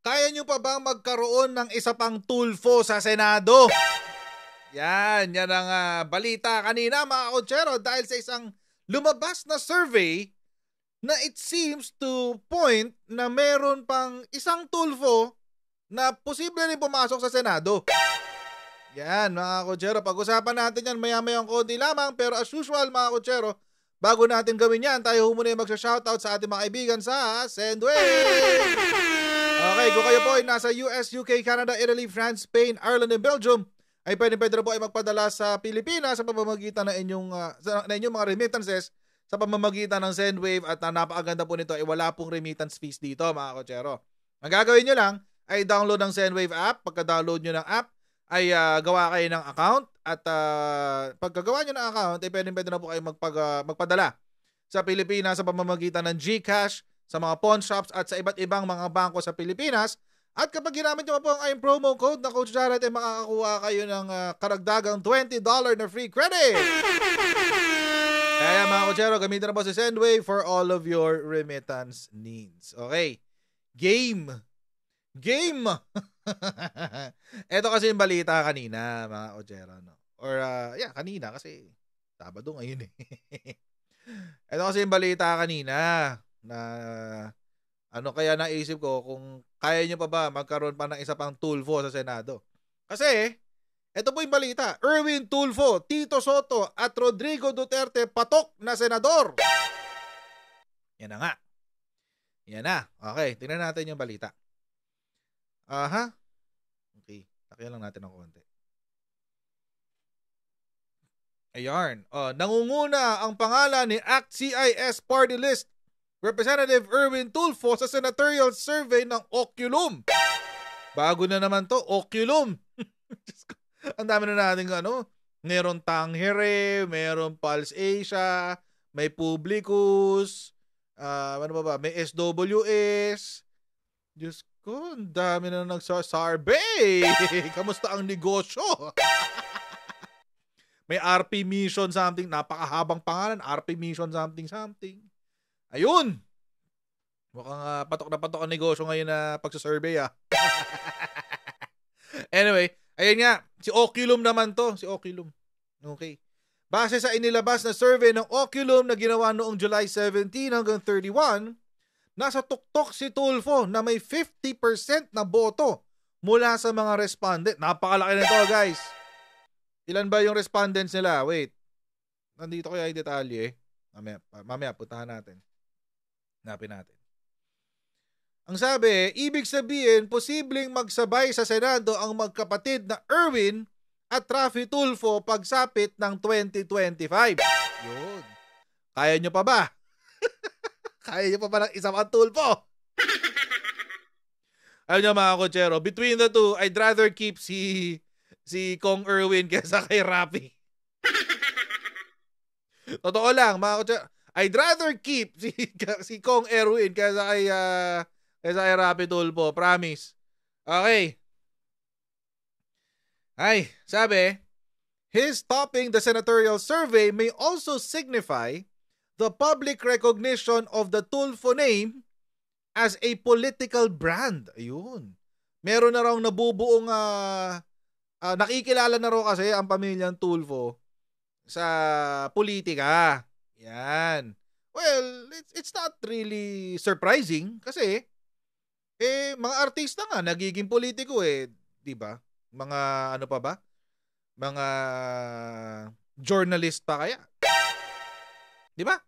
Kaya nyo pa bang magkaroon ng isa pang Tulfo sa Senado? Yan ang balita kanina mga kotsero dahil sa isang lumabas na survey na it seems to point na meron pang isang Tulfo na posible rin pumasok sa Senado. Yan mga kotsero, pag-usapan natin yan maya-mayang konti lamang, pero as usual mga kotsero, bago natin gawin yan, tayo muna yung magsha-shoutout sa ating mga kaibigan sa Sendwave! Okay, kung kayo po ay nasa US, UK, Canada, Italy, France, Spain, Ireland, and Belgium, ay pwede na po ay magpadala sa Pilipinas sa pamamagitan ng inyong mga remittances sa pamamagitan ng Sendwave, at napakaganda po nito ay wala pong remittance fees dito mga kotsero. Ang gagawin nyo lang ay download ng Sendwave app. Pagka-download nyo ng app ay gawa kayo ng account, at pagkagawa nyo ng account ay pwede na po kayo magpadala sa Pilipinas sa pamamagitan ng GCash, sa mga pawn shops at sa iba't ibang mga bangko sa Pilipinas. At kapag ginamit nyo po ang aking promo code na Coach Jared, ay makakakuha kayo ng karagdagang $20 na free credit. Kaya mga kotsero, gamitin na po si Sendwave for all of your remittance needs. Okay, game. Ito kasi yung balita kanina mga kotsero, no? Or kanina kasi Sabado ngayon eh. Ito kasi yung balita kanina na kaya naisip ko kung kaya nyo pa ba magkaroon pa ng isa pang Tulfo sa Senado. Kasi, ito po yung balita. Erwin Tulfo, Tito Soto at Rodrigo Duterte patok na senador. Yan na nga. Yan na. Okay, tingnan natin yung balita. Okay, takyan lang natin ng konti. Ayan. Nangunguna ang pangalan ni ACT-CIS Party List Representative Erwin Tulfo sa senatorial survey ng Oculum. Bago na naman to, Oculum. Ang dami na natin meron Tangere, meron Pulse Asia, may Publicus, may SWS. Diyos ko, ang dami na nagsasurvey. Kamusta ang negosyo? May RP Mission something, napakahabang pangalan, RP Mission something. Ayun! Mukhang patok na patok ang negosyo ngayon na pagsasurvey Anyway, ayun nga, si Oculum naman to, si Oculum. Okay. Base sa inilabas na survey ng Oculum na ginawa noong July 17 hanggang 31, nasa tuktok si Tulfo na may 50% na boto mula sa mga respondent. Napakalaki nito guys. Ilan ba yung respondents nila? Wait. Nandito kaya yung detalye. Mamaya puntahan natin. Hanapin natin. Ang sabi, ibig sabihin, posibleng magsabay sa Senado ang magkapatid na Erwin at Raffy Tulfo pagsapit ng 2025. Yun. Kaya nyo pa ba? Kaya nyo pa ba ng isang Tulfo? Alam nyo mga kotsero, between the two, I'd rather keep si Kong Erwin kaysa kay Raffy. Totoo lang, mga kotsero. I'd rather keep si Kong Erwin kaysa kay Raffy Tulfo. Promise. Okay. Ay, sabi, his topping the senatorial survey may also signify the public recognition of the Tulfo name as a political brand. Ayun. Meron na raw nabubuong nakikilala na raw kasi ang pamilyang Tulfo sa politika. Yan. Well, it's not really surprising kasi mga artista nga nagiging politiko 'di ba? Mga pa ba? Mga journalist pa kaya? 'Di ba?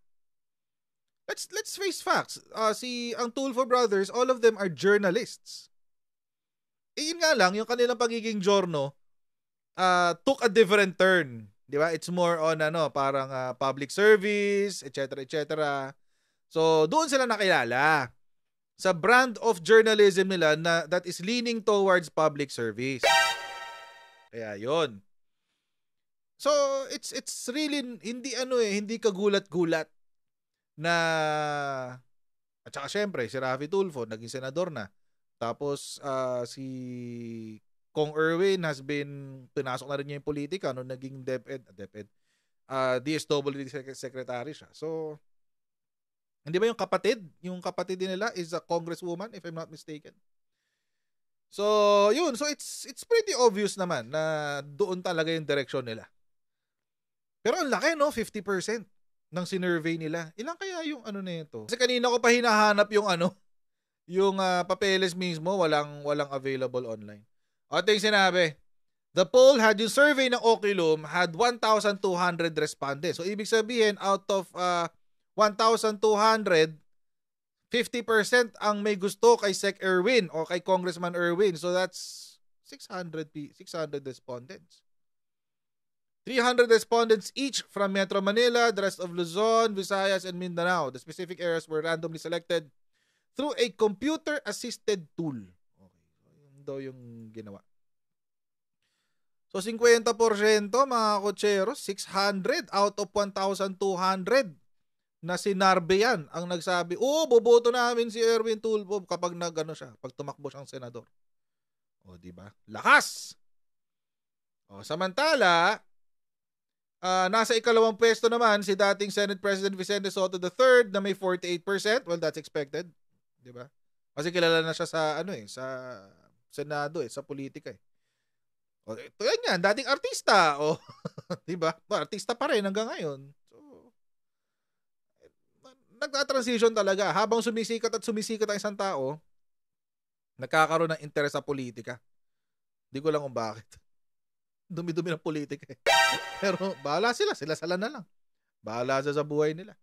Let's face facts. Ang Tulfo brothers, all of them are journalists. Yun nga lang yung kanilang pagiging giorno took a different turn. Di ba? It's more on parang public service, etc. So, doon sila nakilala sa brand of journalism nila na that is leaning towards public service. Kaya 'yon. So, it's really hindi kagulat-gulat na at saka syempre si Raffy Tulfo naging senador na. Tapos si Kong Erwin has been, pinasok na rin niya yung politika nung naging DSWD secretary siya. So, hindi ba yung kapatid din nila is a congresswoman if I'm not mistaken? So, yun. So, it's pretty obvious naman na doon talaga yung direction nila. Pero ang laki, no? 50% ng sinurvey nila. Ilan kaya yung ano nito? Kasi kanina ko pa hinahanap yung yung papeles mismo, walang available online. O, ito yung sinabi. The poll had yung survey ng Oculum had 1,200 respondents. So, ibig sabihin, out of 1,200, 50% ang may gusto kay Sec Erwin o kay Congressman Erwin. So, that's 600 respondents. 300 respondents each from Metro Manila, the rest of Luzon, Visayas, and Mindanao. The specific areas were randomly selected through a computer-assisted tool. Okay. So, yun daw yung ginawa. So, 50% mga kotseros, 600 out of 1,200 na si Narbe yan ang nagsabi, boboto namin si Erwin Tulfo kapag pag tumakbo siyang senador. O, diba? Lakas! O, samantala, nasa ikalawang pwesto naman si dating Senate President Vicente Soto III na may 48%. Well, that's expected. Diba? Kasi kilala na siya sa, sa Senado, sa politika. O, ito yan, dating artista. O, diba? Artista pa rin hanggang ngayon. So, nagta-transition talaga. Habang sumisikat ang isang tao, nagkakaroon ng interes sa politika. Hindi ko lang kung bakit. Dumi-dumi ng politika eh. Pero bahala sila na lang. Bahala sa buhay nila.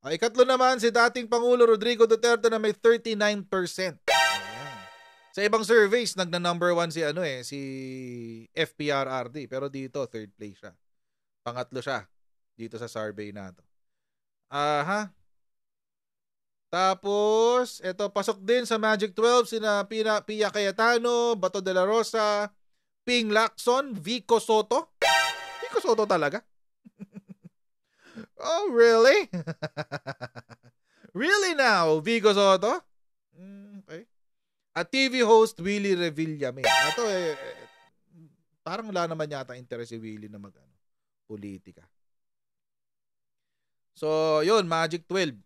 Ikatlo naman si dating Pangulo Rodrigo Duterte na may 39%. Ayan. Sa ibang surveys, nagna-number 1 si FPRRD. Pero dito, third place siya. Pangatlo siya dito sa survey na to. Tapos, eto, pasok din sa Magic 12 sina Pia Cayetano, Bato de la Rosa, Ping Lacson, Vico Soto. Vico Soto talaga? Oh, really? Really now, Vico Soto? Okay. At TV host Willie Revillame. Ito parang wala naman yata interest si Willie na politika. So, yun, Magic 12.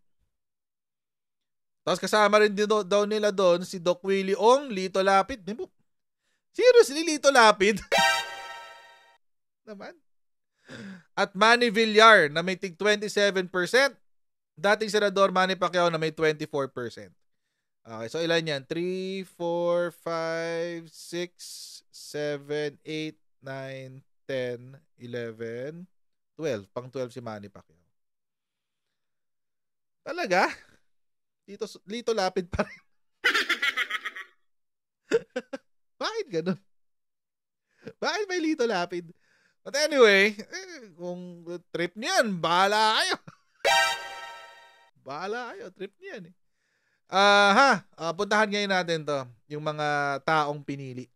Tapos kasama rin din daw nila doon si Doc Willie Ong, Lito Lapid. Seriously, Lito Lapid? Naman. At Manny Villar na may tig 27%. Dating Senador Manny Pacquiao na may 24%. Okay, so ilan yan? 3, 4, 5, 6, 7, 8, 9, 10, 11, 12. Pang 12 si Manny Pacquiao. Talaga? Lito Lapid pa rin. Bakit ganun? Bakit may Lito Lapid? But anyway, kung trip niyan, bahala kayo. Bahala kayo, trip niyan eh. Puntahan ngayon natin to, yung mga taong pinili.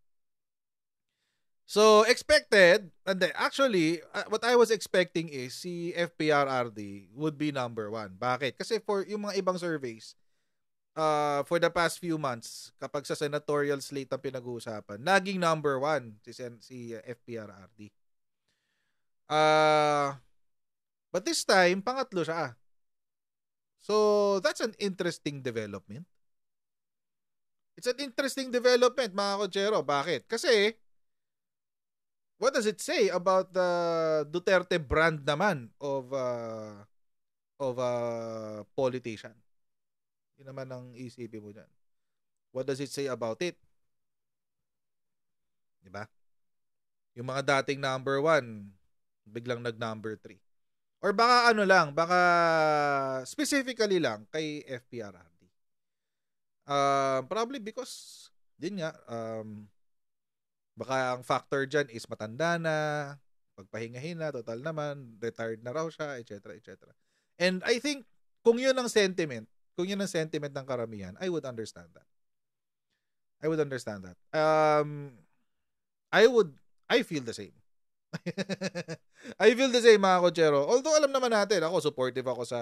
So, expected, and actually, what I was expecting is si FPRRD would be number 1. Bakit? Kasi for yung mga ibang surveys, for the past few months, kapag sa senatorial slate ang pinag-uusapan, naging number 1 si FPRRD. But this time, pangatlo siya. So, that's an interesting development. It's an interesting development, mga kotsero. Bakit? Kasi, what does it say about the Duterte brand naman of a politician? Yun naman ang isipin mo dyan. What does it say about it? Diba? Yung mga dating number 1, biglang nag-number 3. Or baka baka specifically lang kay FPRRD. Probably because, din nga, baka ang factor dyan is matanda na, pagpahingahin na, total naman, retired na raw siya, etc. etc. And I think, kung yun ang sentiment ng karamihan, I would understand that. I feel the same. I feel the same, mga kotsero. Although alam naman natin, ako supportive ako sa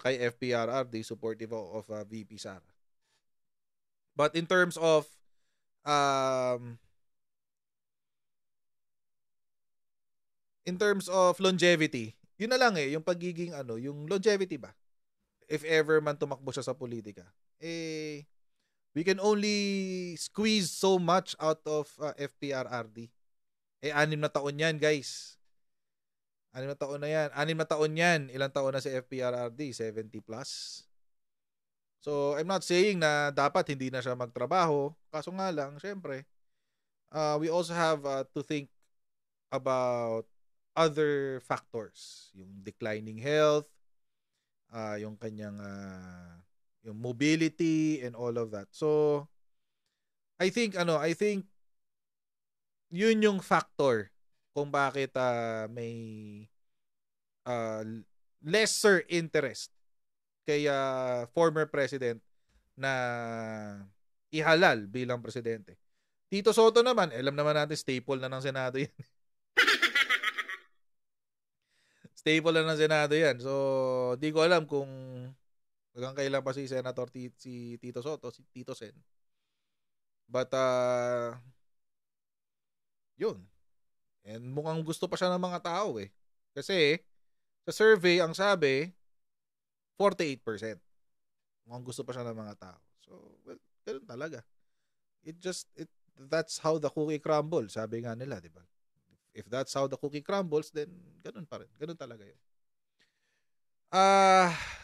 kay FPRRD, supportive ako of VP Sara. But in terms of longevity, yun na lang yung pagiging yung longevity ba? If ever man tumakbo siya sa politika, We can only squeeze so much out of FPRRD. 6 na taon yan, guys. 6 na taon na yan. 6 na taon yan. Ilang taon na si FPRRD? 70 plus. So, I'm not saying na dapat hindi na siya magtrabaho. Kaso nga lang, syempre, we also have to think about other factors. Yung declining health, yung kanyang yung mobility and all of that. So, I think yun yung factor kung bakit may lesser interest kay former president na ihalal bilang presidente. Tito Soto naman, alam naman natin staple na ng Senado yan. Staple na ng Senado yan. So, di ko alam kung hanggang kailan pa si Senator si Tito Soto, si Tito Sen. But, yun. And mukhang gusto pa siya ng mga tao eh. Kasi, sa survey, ang sabi, 48%. Mukhang gusto pa siya ng mga tao. So, well, ganun talaga. That's how the cookie crumbles. Sabi nga nila, di ba? If that's how the cookie crumbles, then ganun pa rin. Ganun talaga yun.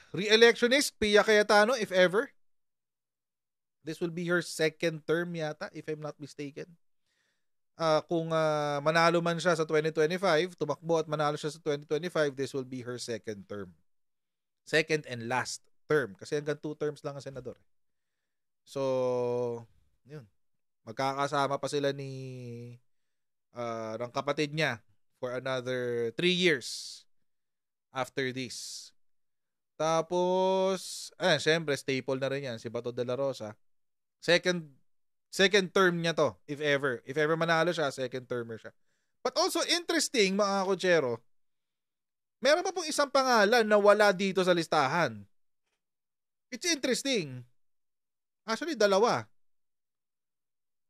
Re-electionist, Pia Cayetano, if ever. This will be her second term yata, if I'm not mistaken. Kung manalo man siya sa 2025, tumakbo at manalo siya sa 2025, this will be her second term. Second and last term. Kasi hanggang 2 terms lang ang senador. So, yun. Magkakasama pa sila ng kapatid niya for another 3 years after this. Tapos, syempre, staple na rin yan, si Bato de la Rosa. Second term niya to, if ever. If ever manalo siya, second termer siya. But also, interesting, mga kotsero, meron pa pong isang pangalan na wala dito sa listahan. It's interesting. Actually, 2.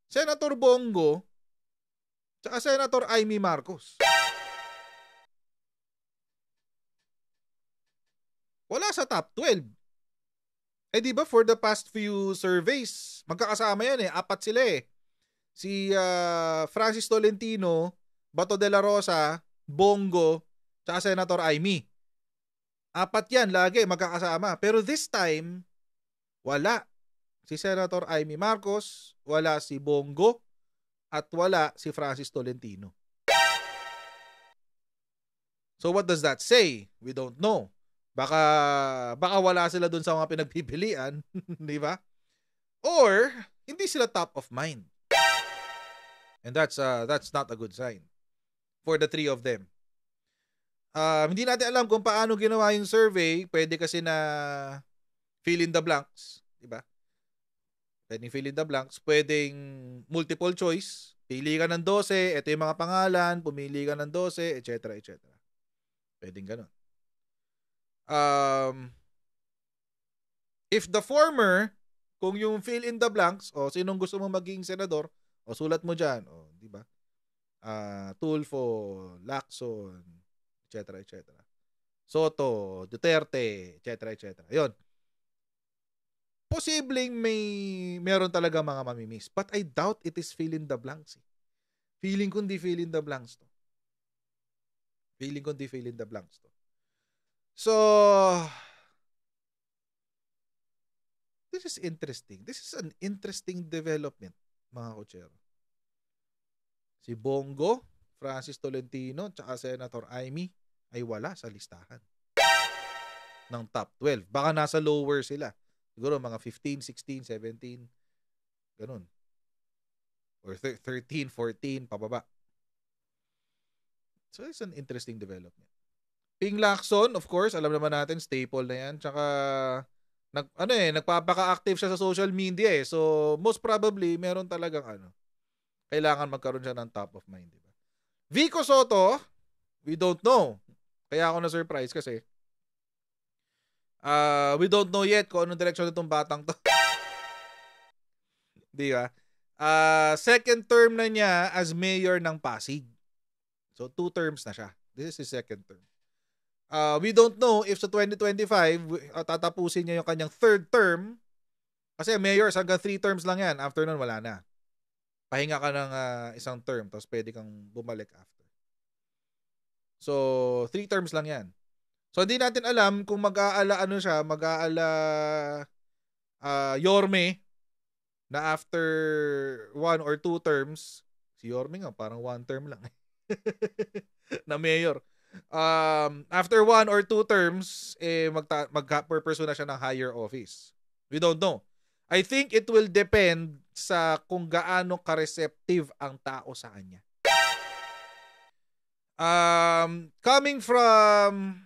Senator Bongo tsaka Senator Amy Marcos. Wala sa top 12. Eh di ba for the past few surveys, magkakasama yan eh. 4 sila eh. Si Francis Tolentino, Bato de la Rosa, Bongo, tsaka Senator Amy. 4 yan lagi magkakasama. Pero this time, wala. Si Senator Amy Marcos, wala si Bongo, at wala si Francis Tolentino. So what does that say? We don't know. Baka wala sila dun sa mga pinagpipilian, di ba? Or hindi sila top of mind. And that's not a good sign for the 3 of them. Hindi natin alam kung paano ginawa yung survey. Pwede kasi na fill in the blanks, di ba? Pwedeng fill in the blanks, pwedeng multiple choice. Pili ka ng 12, ito yung mga pangalan, pumili ka ng 12, etc. etc. Pwedeng ganun. If the former, kung yung fill in the blanks, o sinong gusto mo maging senador, o sulat mo dyan, o di ba? Tulfo, Lacson, etc. etc. Soto, Duterte, etc. etc. Yun. Posibleng meron talaga mga mamimiss. But I doubt it is fill in the blanks. Feeling ko hindi fill in the blanks to. So, this is interesting. This is an interesting development, mga kotsero. Si Bongo, Francis Tolentino, tsaka Senator Amy ay wala sa listahan ng top 12. Baka nasa lower sila. Siguro mga 15, 16, 17. Ganun. Or 13, 14, pababa. So, it's an interesting development. Ping Lacson, of course, alam naman natin, staple na yan. Tsaka, nagpapaka-active siya sa social media eh. So, most probably, meron talagang kailangan magkaroon siya ng top of mind. Diba? Vico Soto, we don't know. Kaya ako na-surprise kasi, we don't know yet kung anong direksyon nitong batang to. Di ba? Second term na niya as mayor ng Pasig. So, 2 terms na siya. This is his second term. We don't know if sa 2025, tatapusin niya yung kanyang third term Kasi mayors hanggang 3 terms lang yan. After nun, wala na. Pahinga ka ng isang term, tapos pwede kang bumalik after. So, 3 terms lang yan. So, hindi natin alam kung mag-aala Yorme na after 1 or 2 terms, si Yorme nga parang 1 term lang na mayor. After 1 or 2 terms, mag-pursue na siya ng higher office. We don't know. I think it will depend sa kung gaano ka-receptive ang tao sa kanya. Coming from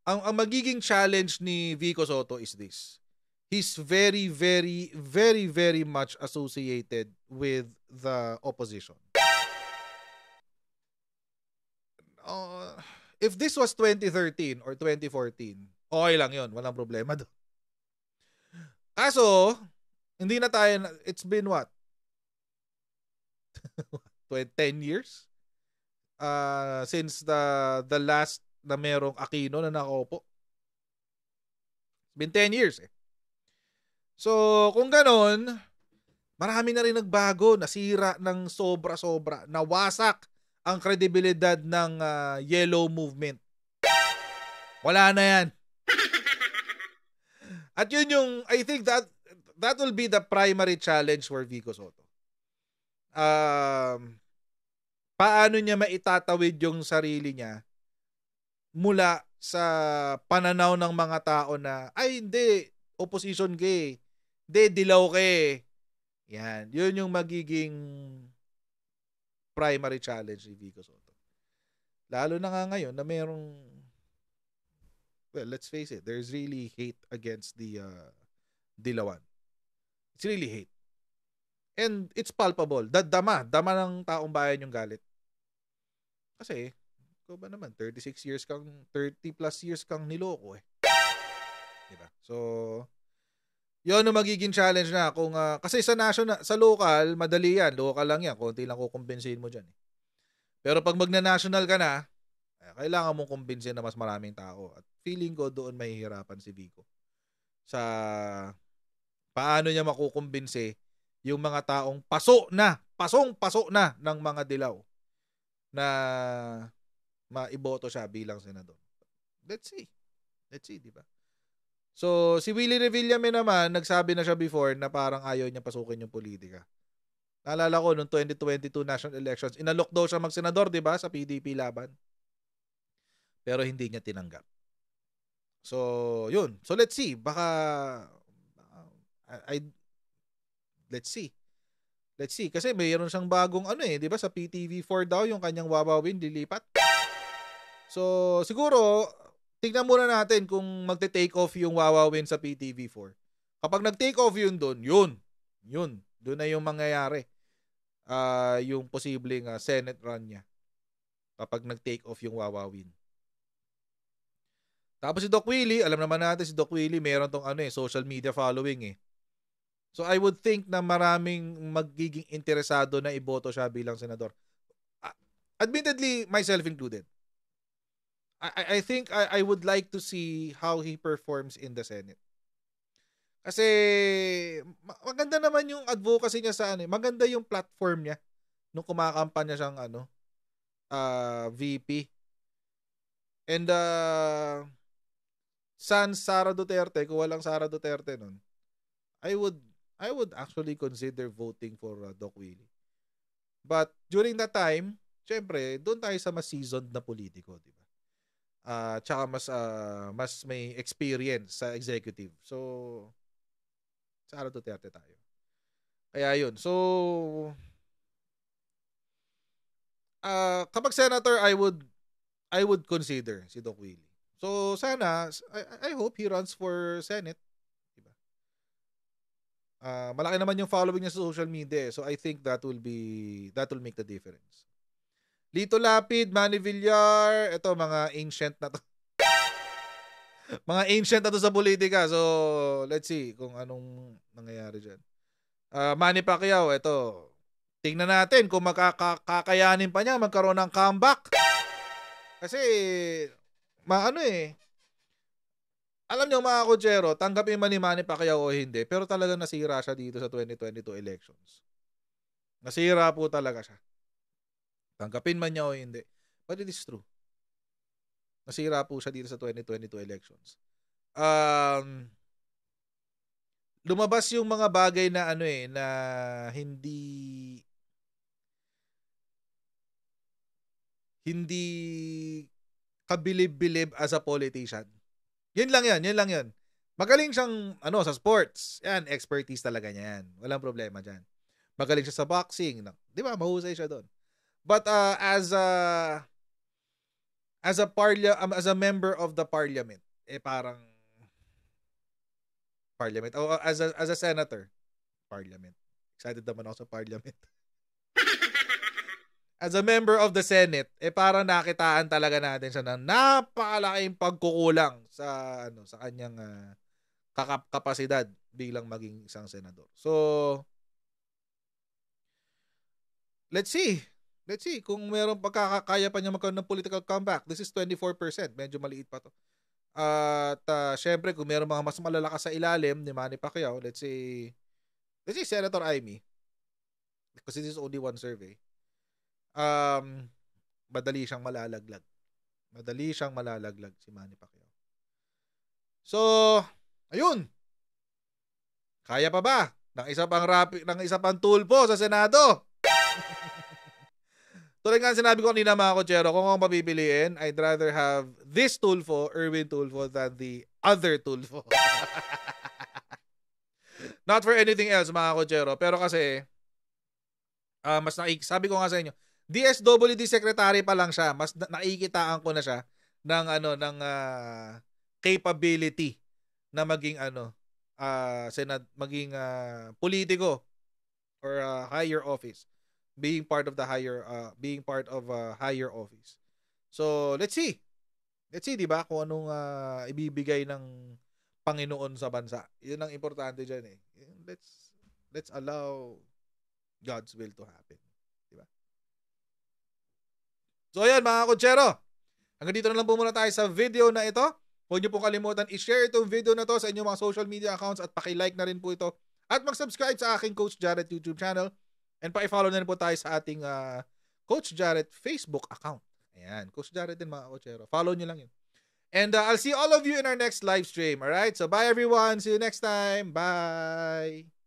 ang magiging challenge ni Vico Sotto is this. He's very, very, very, very much associated with the opposition. If this was 2013 or 2014, okay lang yun. Walang problema doon. Kaso, hindi na tayo, it's been what? 10 years? Since the last na merong Aquino na nakaupo. It's been 10 years eh. So, kung ganon, marami na rin nagbago, nasira ng sobra-sobra, nawasak ang kredibilidad ng yellow movement. Wala na yan. At yun yung, I think that will be the primary challenge for Vico Sotto. Paano niya maitatawid yung sarili niya mula sa pananaw ng mga tao na, ay hindi, opposition ka eh. Hindi, dilaw ka eh. Yan. Yun yung magiging primary challenge ni Vico Sotto. Lalo na nga ngayon na merong, well, let's face it, there's really hate against the Dilawan. It's really hate. And it's palpable. Dama ng taong bayan yung galit. Kasi, ikaw ba naman, 30 plus years kang niloko eh. Diba? So, yun ang magiging challenge na kung kasi sa local, madali yan. Local lang yan. Konti lang kukumbinsihin mo dyan. Eh. Pero pag magna-national ka na, kailangan mong kumbinsin na mas maraming tao. At feeling ko doon mahihirapan si Vico. Sa paano niya makukumbinsi yung mga taong pasok na ng mga dilaw na maiboto siya bilang senador. Let's see, di ba? So, si Willie Revillame naman, nagsabi na siya before na parang ayaw niya pasukin yung politika. Naalala ko, noong 2022 national elections, inalok daw siya mag-senador, di ba, sa PDP laban. Pero hindi niya tinanggap. So, yun. So, let's see. Baka, let's see. Let's see. Kasi mayroon siyang bagong di ba, sa PTV4 daw, yung kanyang wawawin, dilipat. So, siguro, tignan muna natin kung magte-take off yung wawawin sa PTV4. Kapag nag-take off yun doon, yun. Doon na yung mangyayari. Yung posibleng Senate run niya. Kapag nag-take off yung wawawin. Tapos si Doc Willie, alam naman natin si Doc Willie, meron tong social media following eh. So I would think na maraming magiging interesado na iboto siya bilang senador. Admittedly, myself included. I think I would like to see how he performs in the Senate. Kasi maganda naman yung advocacy niya sa maganda yung platform niya nung kumakampanya siyang VP. And sans Sara Duterte, kung walang Sara Duterte nun, I would actually consider voting for Doc Willie. But during that time, syempre, doon tayo sa mas seasoned na politiko, di ba? Tsaka mas may experience sa executive. So, Sara Duterte tayo. Kaya yun. So, kapag senator, I would consider si Doc Willie. So, sana, I hope he runs for Senate. Diba? Malaki naman yung following niya sa social media. So, I think that will make the difference. Lito Lapid, Manny Villar, ito mga ancient na to. Mga ancient na to sa politika. So, let's see kung anong nangyayari dyan. Manny Pacquiao, ito. Tingnan natin kung makakayanin pa niya magkaroon ng comeback. Kasi, alam nyo mga kutsero, tanggapin man ni Manny Pacquiao o hindi, pero talagang nasira siya dito sa 2022 elections. Nasira po talaga siya. Tanggapin man niya o hindi. But it is true. Nasira po siya dito sa 2022 elections. Lumabas yung mga bagay na na hindi kabilib-bilib as a politician. Yun lang yan. Magaling siyang sa sports. Yan, expertise talaga niya yan. Walang problema diyan. Magaling siya sa boxing, 'di ba? Mahusay siya doon. But as a member of the parliament, parang parliament o as a senator, parliament. Excited naman ako sa parliament. As a member of the Senate, parang nakitaan talaga natin siya ng napakalaking pagkukulang sa sa kanyang kapasidad bilang maging isang senador. So, let's see kung meron pagkakaya pa niya magkaroon ng political comeback. This is 24%, medyo maliit pa to. At syempre kung meron mga mas malalakas sa ilalim ni Manny Pacquiao, let's say Senator Amy, because this is only one survey. Madali siyang malalaglag si Manny Pacquiao. So, ayun. Kaya pa ba ng isa pang tulpo sa Senado? Tulad nga sinabi ko kanina mga kutsero, kung ako mapipiliin, I'd rather have this Tulfo, Erwin Tulfo, than the other Tulfo. Not for anything else mga kutsero, pero kasi sabi ko nga sa inyo, DSWD secretary pa lang siya, mas nakikitaan ko na siya ng capability na maging maging politiko or higher office, being part of higher office. So let's see 'di ba kung anong ibibigay ng Panginoon sa bansa. 'Yun ang importante diyan eh. Let's allow God's will to happen, 'di ba? So ayan mga kutsero, hanggang dito na lang po muna tayo sa video na ito. Huwag niyo pong kalimutan i-share itong video na to sa inyong mga social media accounts at paki-like na rin po ito. At mag-subscribe sa aking Coach Jarrett YouTube channel. And pa-follow na rin po tayo sa ating Coach Jarrett Facebook account. Ayan, Coach Jarrett din mga kutsero. Follow niyo lang yun. And I'll see all of you in our next live stream. Alright? So bye everyone. See you next time. Bye!